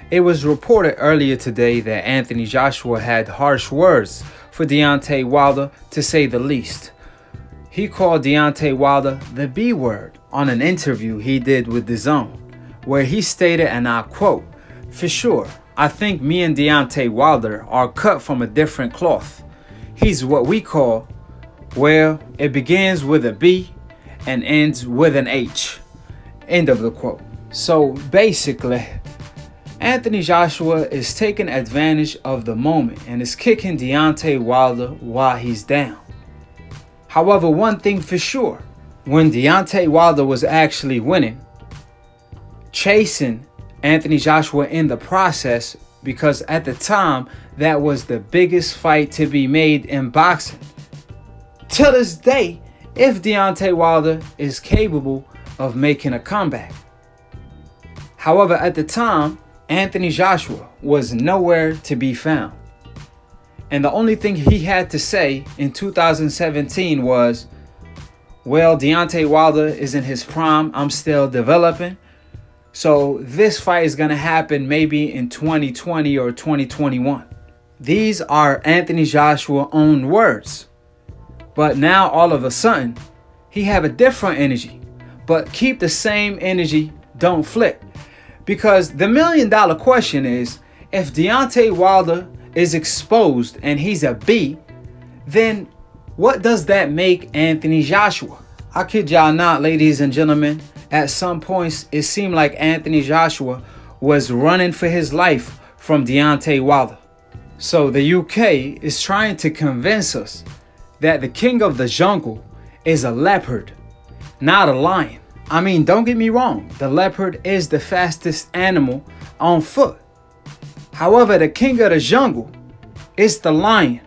It was reported earlier today that Anthony Joshua had harsh words for Deontay Wilder, to say the least. He called Deontay Wilder the B word on an interview he did with DAZN, where he stated, and I quote, "For sure, I think me and Deontay Wilder are cut from a different cloth. He's what we call, well, it begins with a B and ends with an H." End of the quote. So basically, Anthony Joshua is taking advantage of the moment and is kicking Deontay Wilder while he's down. However, one thing for sure, when Deontay Wilder was actually winning, chasing Anthony Joshua in the process, because at the time, that was the biggest fight to be made in boxing. To this day, if Deontay Wilder is capable of making a comeback. However, at the time, Anthony Joshua was nowhere to be found. And the only thing he had to say in 2017 was, well, Deontay Wilder is in his prime, I'm still developing. So this fight is going to happen maybe in 2020 or 2021. These are Anthony Joshua's own words. But now all of a sudden, he have a different energy. But keep the same energy, don't flip. Because the $1 million question is, if Deontay Wilder is exposed and he's a B, then what does that make Anthony Joshua? I kid y'all not, ladies and gentlemen. At some points, it seemed like Anthony Joshua was running for his life from Deontay Wilder. So the UK is trying to convince us that the king of the jungle is a leopard, not a lion. I mean, don't get me wrong, the leopard is the fastest animal on foot. However, the king of the jungle is the lion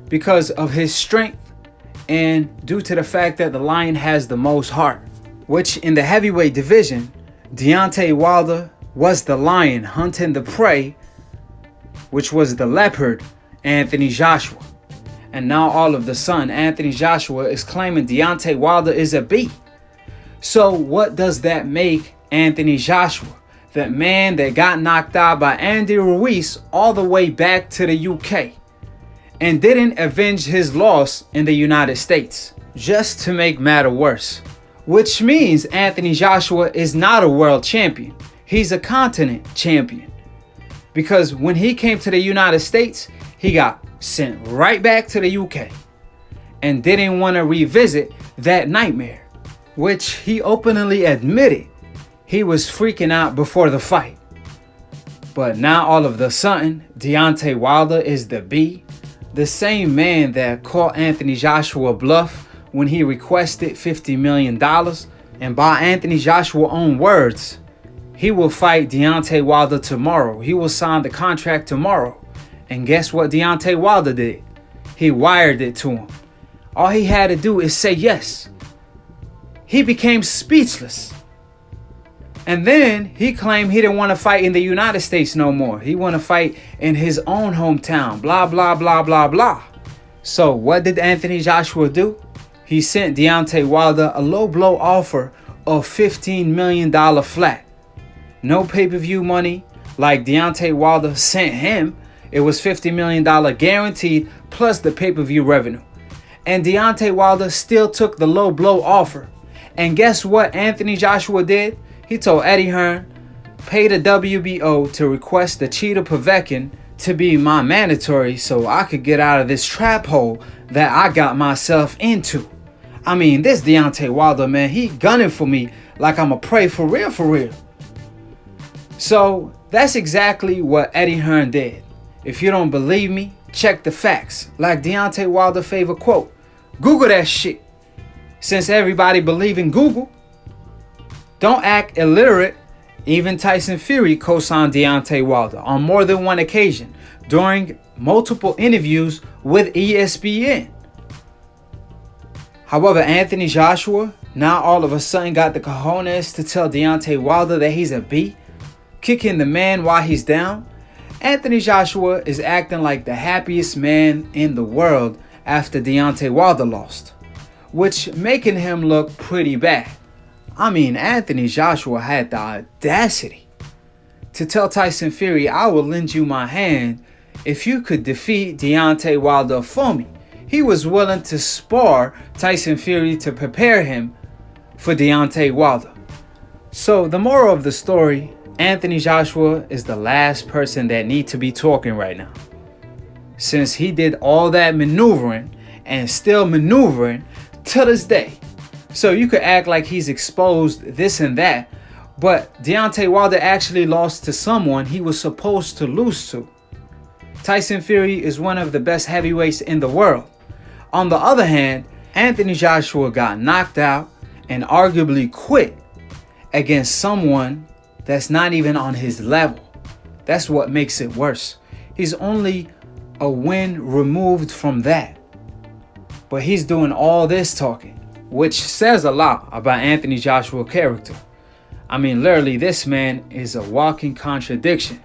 because of his strength and due to the fact that the lion has the most heart, which in the heavyweight division, Deontay Wilder was the lion hunting the prey, which was the leopard, Anthony Joshua. And now all of a sudden, Anthony Joshua is claiming Deontay Wilder is a B. So what does that make Anthony Joshua? That man that got knocked out by Andy Ruiz all the way back to the UK and didn't avenge his loss in the United States, just to make matter worse. Which means Anthony Joshua is not a world champion. He's a continent champion. Because when he came to the United States, he got sent right back to the UK and didn't want to revisit that nightmare, which he openly admitted he was freaking out before the fight. But now all of a sudden, Deontay Wilder is the B, the same man that caught Anthony Joshua bluff when he requested $50 million. And by Anthony Joshua's own words, he will fight Deontay Wilder tomorrow. He will sign the contract tomorrow. And guess what Deontay Wilder did? He wired it to him. All he had to do is say yes. He became speechless. And then he claimed he didn't want to fight in the United States no more. He want to fight in his own hometown. Blah, blah, blah, blah, blah. So what did Anthony Joshua do? He sent Deontay Wilder a low blow offer of $15 million flat. No pay-per-view money like Deontay Wilder sent him. It was $50 million guaranteed plus the pay-per-view revenue. And Deontay Wilder still took the low blow offer. And guess what Anthony Joshua did? He told Eddie Hearn, pay the WBO to request the Cheetah Povetkin to be my mandatory so I could get out of this trap hole that I got myself into. I mean, this Deontay Wilder, man, he gunning for me like I'm a prey for real, for real. So that's exactly what Eddie Hearn did. If you don't believe me, check the facts. Like Deontay Wilder's favorite quote, Google that shit. Since everybody believe in Google, don't act illiterate. Even Tyson Fury co-signed Deontay Wilder on more than one occasion during multiple interviews with ESPN. However, Anthony Joshua now all of a sudden got the cojones to tell Deontay Wilder that he's a B, kicking the man while he's down. Anthony Joshua is acting like the happiest man in the world after Deontay Wilder lost, which making him look pretty bad. I mean, Anthony Joshua had the audacity to tell Tyson Fury, I will lend you my hand if you could defeat Deontay Wilder for me. He was willing to spar Tyson Fury to prepare him for Deontay Wilder. So the moral of the story, Anthony Joshua is the last person that needs to be talking right now, since he did all that maneuvering and still maneuvering to this day. So you could act like he's exposed this and that, but Deontay Wilder actually lost to someone he was supposed to lose to. Tyson Fury is one of the best heavyweights in the world. On the other hand, Anthony Joshua got knocked out and arguably quit against someone that's not even on his level. That's what makes it worse. He's only a win removed from that. But he's doing all this talking, which says a lot about Anthony Joshua's character. I mean, literally, this man is a walking contradiction.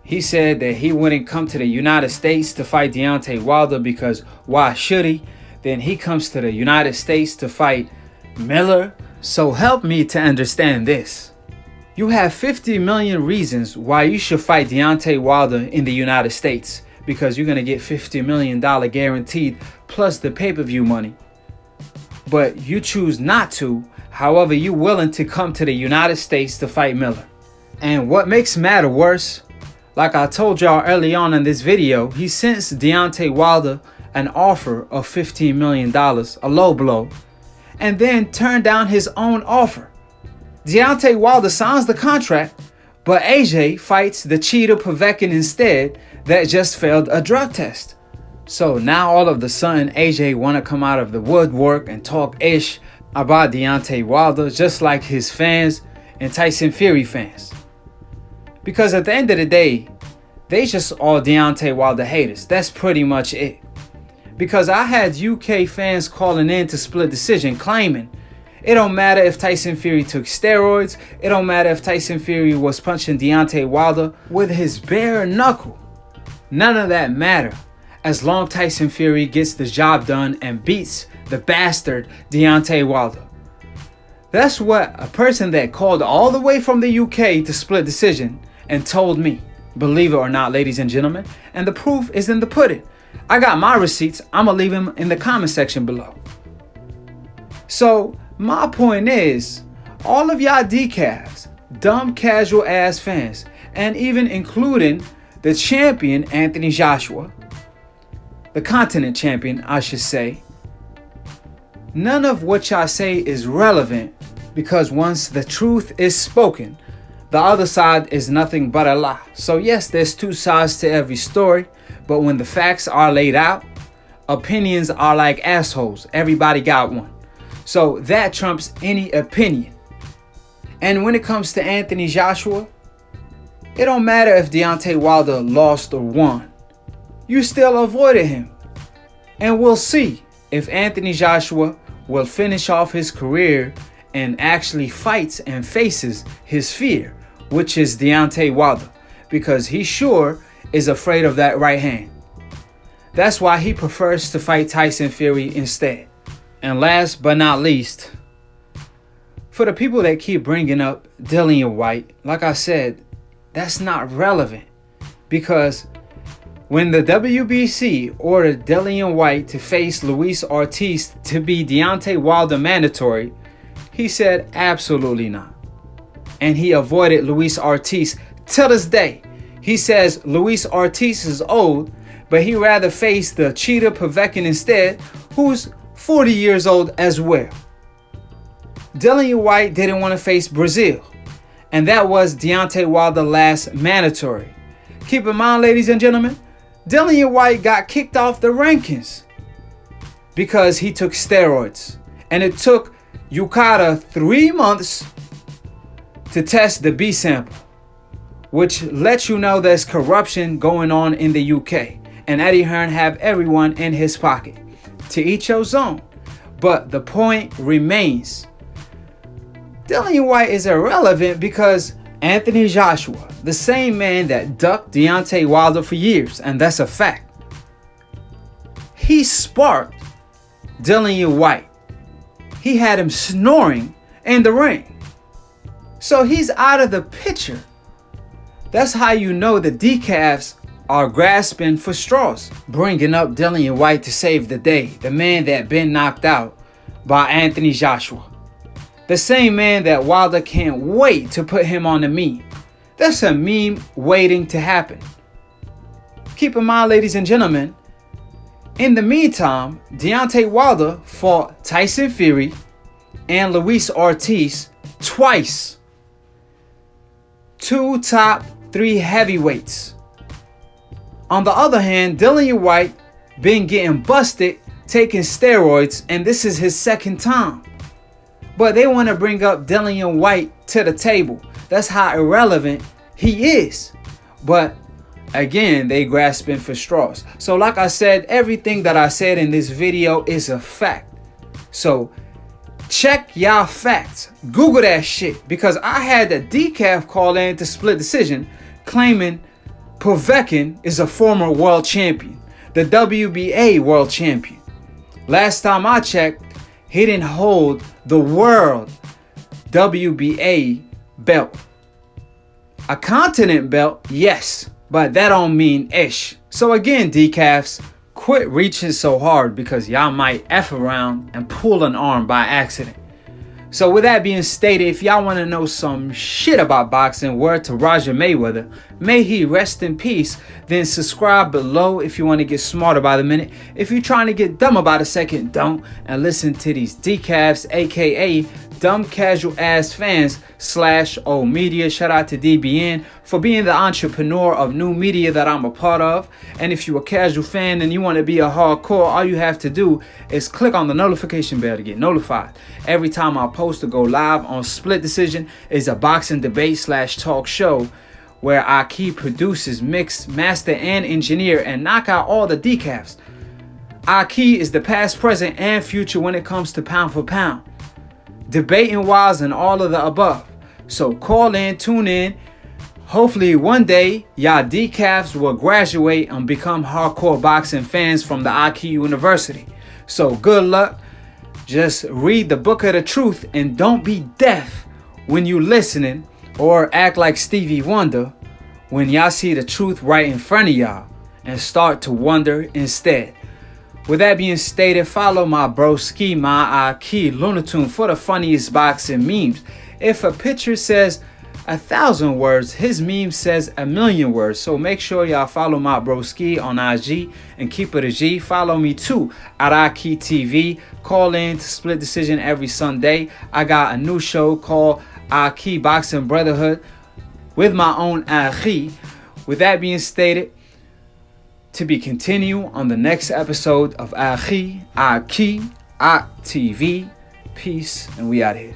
He said that he wouldn't come to the United States to fight Deontay Wilder because why should he? Then he comes to the United States to fight Miller. So help me to understand this. You have 50 million reasons why you should fight Deontay Wilder in the United States, because you're going to get $50 million guaranteed plus the pay-per-view money. But you choose not to. However, you're willing to come to the United States to fight Miller. And what makes matter worse, like I told y'all early on in this video, he sent Deontay Wilder an offer of $15 million, a low blow, and then turned down his own offer. Deontay Wilder signs the contract, but AJ fights the cheater Povetkin instead that just failed a drug test. So now all of a sudden AJ want to come out of the woodwork and talk ish about Deontay Wilder, just like his fans and Tyson Fury fans. Because at the end of the day, they just all Deontay Wilder haters. That's pretty much it. Because I had UK fans calling in to Split Decision claiming it don't matter if Tyson Fury took steroids. It don't matter if Tyson Fury was punching Deontay Wilder with his bare knuckle. None of that matter as long as Tyson Fury gets the job done and beats the bastard Deontay Wilder. That's what a person that called all the way from the UK to Split Decision and told me. Believe it or not, ladies and gentlemen. And the proof is in the pudding. I got my receipts. I'm going to leave them in the comment section below. So my point is, all of y'all decafs, dumb casual ass fans, and even including the champion Anthony Joshua, the continent champion I should say, none of what y'all say is relevant, because once the truth is spoken, the other side is nothing but a lie. So yes, there's two sides to every story, but when the facts are laid out, opinions are like assholes. Everybody got one. So that trumps any opinion. And when it comes to Anthony Joshua, it don't matter if Deontay Wilder lost or won. You still avoided him. And we'll see if Anthony Joshua will finish off his career and actually fights and faces his fear, which is Deontay Wilder, because he sure is afraid of that right hand. That's why he prefers to fight Tyson Fury instead. And last but not least, for the people that keep bringing up Dillian Whyte, like I said, that's not relevant, because when the WBC ordered Dillian Whyte to face Luis Ortiz to be Deontay Wilder mandatory, he said absolutely not. And he avoided Luis Ortiz till this day. He says Luis Ortiz is old, but he'd rather face the cheater Povetkin instead, who's 40 years old as well. Dillian Whyte didn't want to face Brazil, and that was Deontay Wilder's last mandatory. Keep in mind, ladies and gentlemen, Dillian Whyte got kicked off the rankings because he took steroids, and it took UKADA 3 months to test the B sample, which lets you know there's corruption going on in the UK, and Eddie Hearn have everyone in his pocket. To each your own. But the point remains, Dillian Whyte is irrelevant because Anthony Joshua, the same man that ducked Deontay Wilder for years, and that's a fact, he sparked Dillian Whyte. He had him snoring in the ring. So he's out of the picture That's how you know the decafs are grasping for straws, bringing up Dillian Whyte to save the day, the man that been knocked out by Anthony Joshua. The same man that Wilder can't wait to put him on the meme. That's a meme waiting to happen. Keep in mind, ladies and gentlemen, in the meantime, Deontay Wilder fought Tyson Fury and Luis Ortiz twice. 2 top 3 heavyweights. On the other hand, Dillian Whyte been getting busted taking steroids, and this is his second time. But they want to bring up Dillian Whyte to the table. That's how irrelevant he is. But again, they grasping for straws. So like I said, everything that I said in this video is a fact. So check y'all facts. Google that shit. Because I had the decaf call in to split decision claiming Povetkin is a former world champion. The WBA world champion. Last time I checked, he didn't hold the world WBA belt. A continent belt, yes, but that don't mean ish. So again, decafs, quit reaching so hard because y'all might F around and pull an arm by accident. So with that being stated, if y'all want to know some shit about boxing, word to Roger Mayweather, may he rest in peace, then subscribe below if you want to get smarter by the minute. If you're trying to get dumb about a second, don't, and listen to these decafs, aka dumb casual ass fans / old media. Shout out to DBN for being the entrepreneur of new media that I'm a part of. And if you're a casual fan and you want to be a hardcore, all you have to do is click on the notification bell to get notified. Every time I post or go live on Split Decision is a boxing debate / talk show where Akhi produces, mix, master, and engineer and knock out all the decafs. Akhi is the past, present, and future when it comes to pound for pound, debating wise, and all of the above. So call in, tune in. Hopefully one day y'all decafs will graduate and become hardcore boxing fans from the Akhi University. So good luck. Just read the book of the truth and don't be deaf when you listening, or act like Stevie Wonder when y'all see the truth right in front of y'all and start to wonder instead. With that being stated, follow my broski, my Akhi Lunatune for the funniest boxing memes. If a picture says 1,000 words, his meme says 1,000,000 words. So make sure y'all follow my broski on IG and keep it a G. Follow me too at Akhi TV. Call in to Split Decision every Sunday. I got a new show called Akhi Boxing Brotherhood with my own Akhi. With that being stated, to be continued on the next episode of Akhi TV. Peace, and we out here.